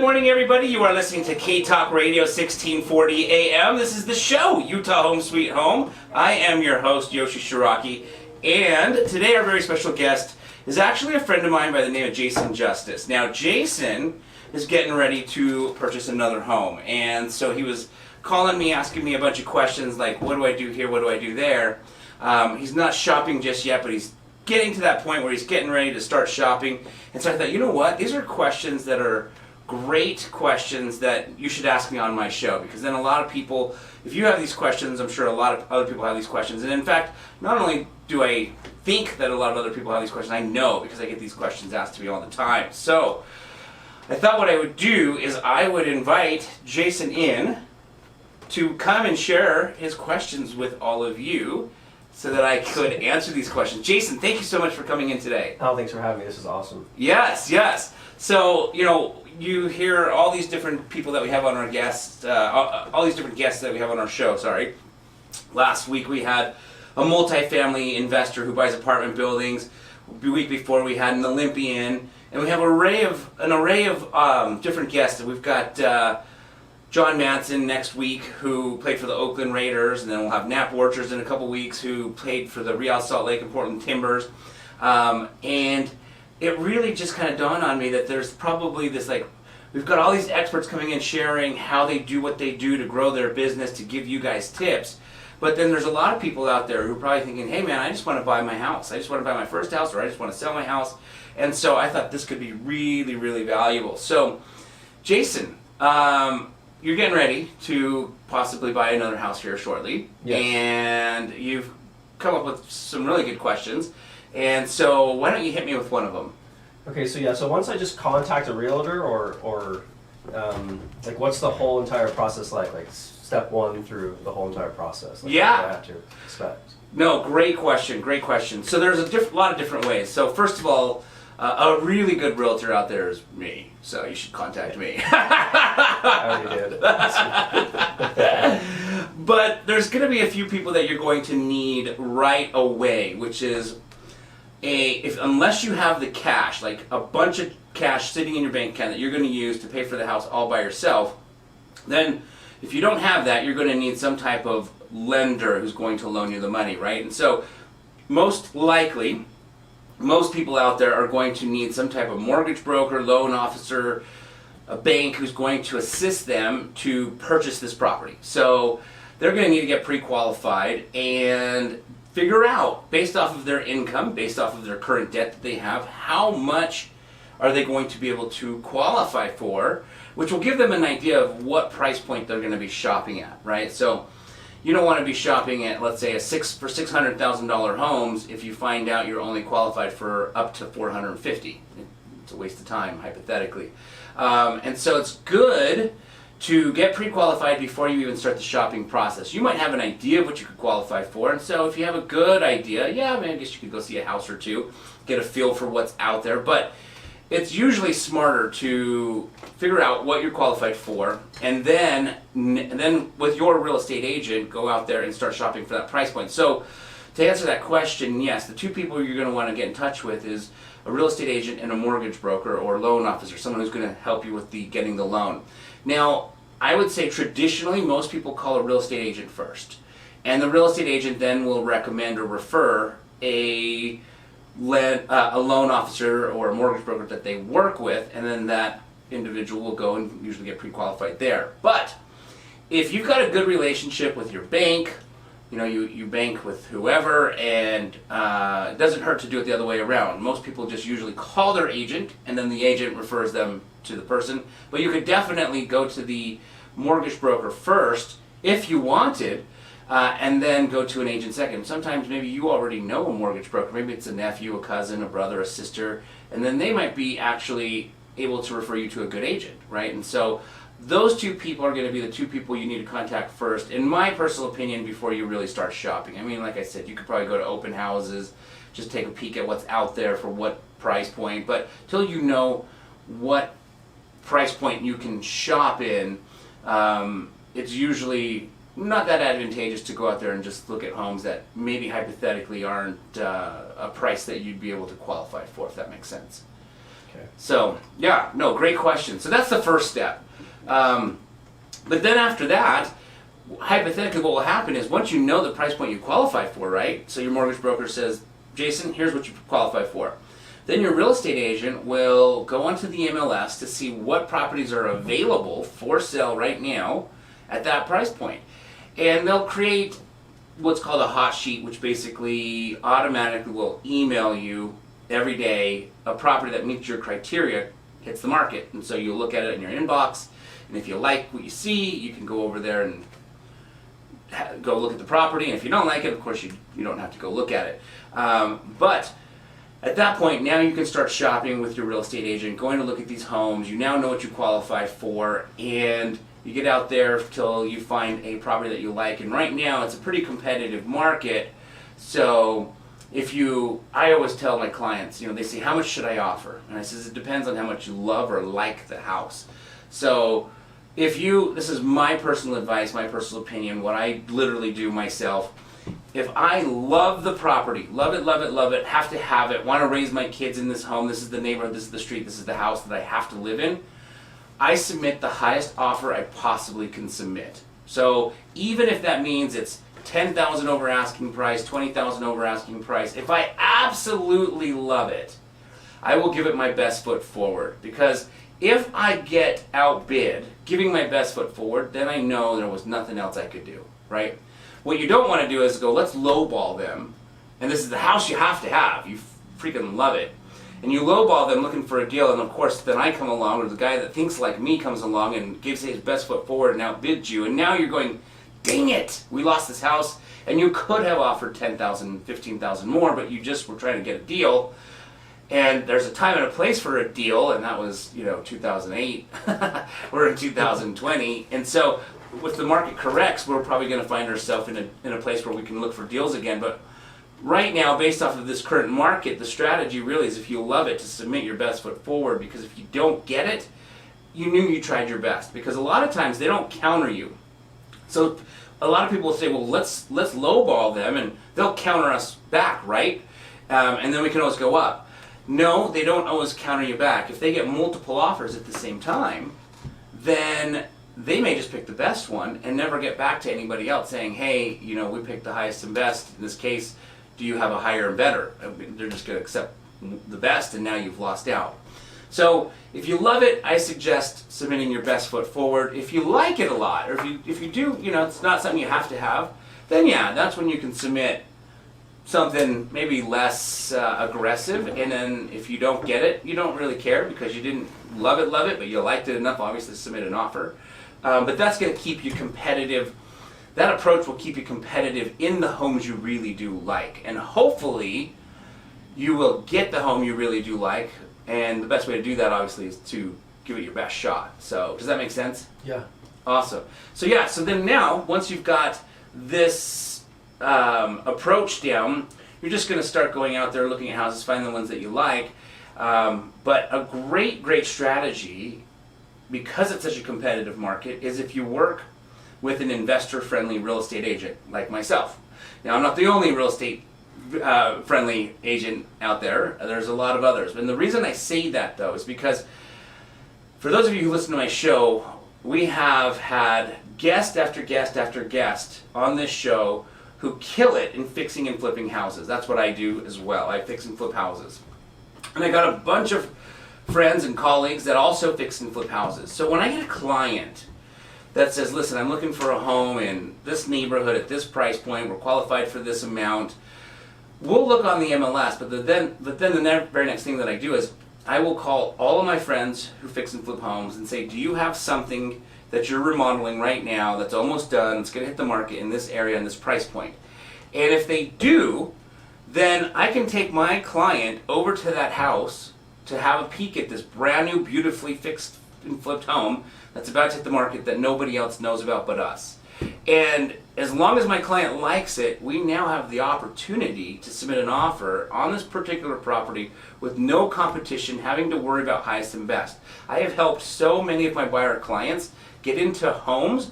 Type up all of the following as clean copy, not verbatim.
morning, everybody. You are listening to K-Talk Radio 1640 AM. This is the show, Utah Home Sweet Home. I am your host, Yoshi Shiraki, and today our very special guest is actually a friend of mine by the name of Jason Justice. Now, Jason is getting ready to purchase another home, and so he was calling me, asking me a bunch of questions like, what do I do here, what do I do there? He's not shopping just yet, but he's getting to that point where he's getting ready to start shopping. And so I thought, you know what, these are questions that are great questions that you should ask me on my show, because then a lot of people, if you have these questions, I'm sure a lot of other people have these questions. And in fact, not only do I think that a lot of other people have these questions, I know, because I get these questions asked to me all the time. So I thought what I would do is I would invite Jason in to come and share his questions with all of you so that I could answer these questions. Jason, thank you so much for coming in today. Oh, thanks for having me. This is awesome. Yes, yes. So, you know, you hear all these different people that we have on our guests, all these different guests that we have on our show, sorry. Last week we had a multifamily investor who buys apartment buildings. The week before we had an Olympian. And we have an array of different guests. We've got John Manson next week, who played for the Oakland Raiders, and then we'll have Nap Orchards in a couple weeks, who played for the Real Salt Lake and Portland Timbers. And it really just kind of dawned on me that there's probably this, like, we've got all these experts coming in sharing how they do what they do to grow their business, to give you guys tips. But then there's a lot of people out there who are probably thinking, hey man, I just want to buy my house. I just want to buy my first house, or I just want to sell my house. And so I thought this could be really, really valuable. So, Jason, you're getting ready to possibly buy another house here shortly. Yes. And you've come up with some really good questions. And so why don't you hit me with one of them? Okay, so once I just contact a realtor, or like, what's the whole entire process like? Like step one through the whole entire process. Like, Yeah. What do I have to expect? No, great question, great question. So there's a lot of different ways. So first of all, a really good realtor out there is me, so you should contact me. I already did. But there's going to be a few people that you're going to need right away, which is unless you have the cash, like a bunch of cash sitting in your bank account that you're going to use to pay for the house all by yourself, then if you don't have that, you're going to need some type of lender who's going to loan you the money, right? And so most likely, most people out there are going to need some type of mortgage broker, loan officer, a bank who's going to assist them to purchase this property. So they're going to need to get pre-qualified and figure out, based off of their income, based off of their current debt that they have, how much are they going to be able to qualify for, which will give them an idea of what price point they're going to be shopping at, right? So you don't want to be shopping at, let's say, for $600,000 homes if you find out you're only qualified for up to $450,000. It's a waste of time, hypothetically. And so it's good to get pre-qualified before you even start the shopping process. You might have an idea of what you could qualify for, and so if you have a good idea, yeah, I mean, I guess you could go see a house or two, get a feel for what's out there, but it's usually smarter to figure out what you're qualified for, and then with your real estate agent, go out there and start shopping for that price point. So to answer that question, yes, the two people you're going to want to get in touch with is a real estate agent and a mortgage broker or loan officer, someone who's going to help you with getting the loan. Now, I would say traditionally most people call a real estate agent first, and the real estate agent then will recommend or refer a loan officer or a mortgage broker that they work with, and then that individual will go and usually get pre-qualified there. But if you've got a good relationship with your bank, you know, you bank with whoever, and it doesn't hurt to do it the other way around. Most people just usually call their agent, and then the agent refers them to the person. But you could definitely go to the mortgage broker first if you wanted, and then go to an agent second. Sometimes maybe you already know a mortgage broker. Maybe it's a nephew, a cousin, a brother, a sister, and then they might be actually able to refer you to a good agent, right? And so those two people are going to be the two people you need to contact first, in my personal opinion, before you really start shopping. I mean, like I said, you could probably go to open houses, just take a peek at what's out there for what price point, but till you know what price point you can shop in, it's usually not that advantageous to go out there and just look at homes that maybe hypothetically aren't a price that you'd be able to qualify for, if that makes sense. Okay. So, yeah, no, great question. So that's the first step. But then after that, hypothetically what will happen is once you know the price point you qualify for, right? So your mortgage broker says, Jason, here's what you qualify for. Then your real estate agent will go onto the MLS to see what properties are available for sale right now at that price point. And they'll create what's called a hot sheet, which basically automatically will email you every day a property that meets your criteria hits the market. And so you'll look at it in your inbox, and if you like what you see, you can go over there and go look at the property. And if you don't like it, of course you don't have to go look at it. But at that point, now you can start shopping with your real estate agent, going to look at these homes. You now know what you qualify for, and you get out there till you find a property that you like. And right now, it's a pretty competitive market. So I always tell my clients, they say, how much should I offer? And I says, it depends on how much you love or like the house. So this is my personal advice, my personal opinion, what I literally do myself. If I love the property, love it, have to have it, want to raise my kids in this home, this is the neighborhood, this is the street, this is the house that I have to live in, I submit the highest offer I possibly can submit. So even if that means it's $10,000 over asking price, $20,000 over asking price, if I absolutely love it, I will give it my best foot forward. Because if I get outbid giving my best foot forward, then I know there was nothing else I could do, right? What you don't want to do is go, let's lowball them, and this is the house you have to have, you freaking love it, and you lowball them looking for a deal, and of course then I come along, or the guy that thinks like me comes along and gives his best foot forward and outbids you, and now you're going, dang it, we lost this house, and you could have offered $10,000, $15,000 more, but you just were trying to get a deal. And there's a time and a place for a deal, and that was, 2008. We're in 2020, and so if the market corrects, we're probably going to find ourselves in a place where we can look for deals again. But right now, based off of this current market, the strategy really is, if you love it, to submit your best foot forward, because if you don't get it, you knew you tried your best. Because a lot of times they don't counter you. So a lot of people will say, well, let's lowball them, and they'll counter us back, right? And then we can always go up. No, they don't always counter you back. If they get multiple offers at the same time, then they may just pick the best one and never get back to anybody else saying, hey, we picked the highest and best. In this case, do you have a higher and better? They're just going to accept the best, and now you've lost out. So if you love it, I suggest submitting your best foot forward. If you like it a lot, or if you do, it's not something you have to have, then yeah, that's when you can submit something maybe less aggressive. And then if you don't get it, you don't really care, because you didn't love it, but you liked it enough, obviously, to submit an offer. But that's going to keep you competitive. That approach will keep you competitive in the homes you really do like. And hopefully, you will get the home you really do like. And the best way to do that, obviously, is to give it your best shot. So, does that make sense? Yeah. Awesome. So yeah, so then now, once you've got this approach down, you're just going to start going out there looking at houses, finding the ones that you like. But a great strategy, because it's such a competitive market, is if you work with an investor-friendly real estate agent like myself. Now, I'm not the only real estate friendly agent out there. There's a lot of others. And the reason I say that, though, is because for those of you who listen to my show, we have had guest after guest after guest on this show who kill it in fixing and flipping houses. That's what I do as well. I fix and flip houses. And I got a bunch of friends and colleagues that also fix and flip houses. So when I get a client that says, listen, I'm looking for a home in this neighborhood at this price point, we're qualified for this amount, we'll look on the MLS, but then the very next thing that I do is I will call all of my friends who fix and flip homes and say, do you have something that you're remodeling right now that's almost done, it's going to hit the market in this area and this price point? And if they do, then I can take my client over to that house to have a peek at this brand new, beautifully fixed and flipped home that's about to hit the market that nobody else knows about but us. And as long as my client likes it, we now have the opportunity to submit an offer on this particular property with no competition, having to worry about highest and best. I have helped so many of my buyer clients get into homes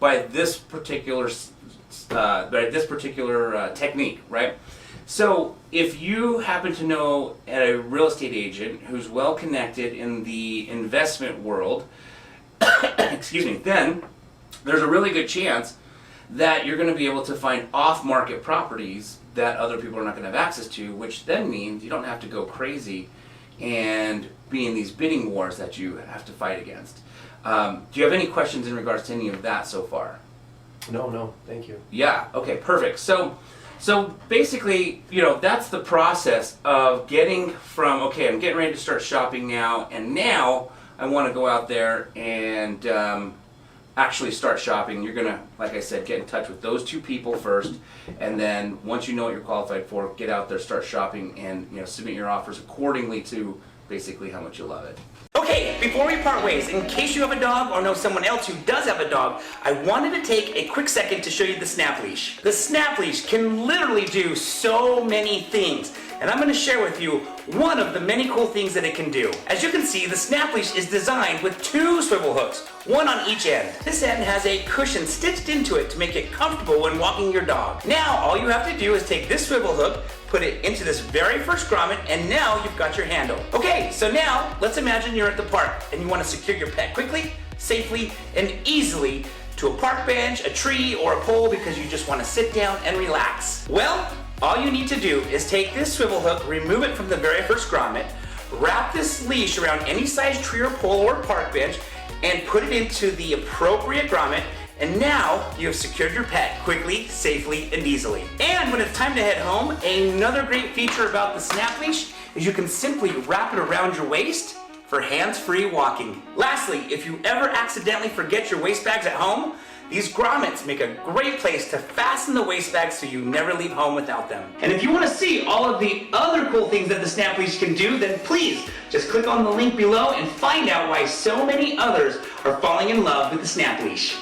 by this particular technique, right? So if you happen to know a real estate agent who's well connected in the investment world, excuse me, then there's a really good chance that you're going to be able to find off-market properties that other people are not going to have access to, which then means you don't have to go crazy and be in these bidding wars that you have to fight against. Do you have any questions in regards to any of that so far? No, thank you. Yeah, okay, perfect. So basically, that's the process of getting from, okay, I'm getting ready to start shopping now, and now I want to go out there and actually start shopping. You're going to, like I said, get in touch with those two people first, and then once you know what you're qualified for, get out there, start shopping, and submit your offers accordingly to basically how much you love it. Okay, before we part ways, in case you have a dog or know someone else who does have a dog, I wanted to take a quick second to show you the snap leash. The snap leash can literally do so many things, and I'm going to share with you one of the many cool things that it can do. As you can see, the snap leash is designed with 2 swivel hooks, one on each end. This end has a cushion stitched into it to make it comfortable when walking your dog. Now, all you have to do is take this swivel hook, put it into this very first grommet, and now you've got your handle. Okay, so now let's imagine you're at the park and you want to secure your pet quickly, safely, and easily to a park bench, a tree, or a pole because you just want to sit down and relax. Well, all you need to do is take this swivel hook, remove it from the very first grommet, wrap this leash around any size tree or pole or park bench, and put it into the appropriate grommet, and now you have secured your pet quickly, safely, and easily. And when it's time to head home, another great feature about the snap leash is you can simply wrap it around your waist for hands-free walking. Lastly, if you ever accidentally forget your waist bags at home, these grommets make a great place to fasten the waist bags so you never leave home without them. And if you want to see all of the other cool things that the snap leash can do, then please just click on the link below and find out why so many others are falling in love with the snap leash.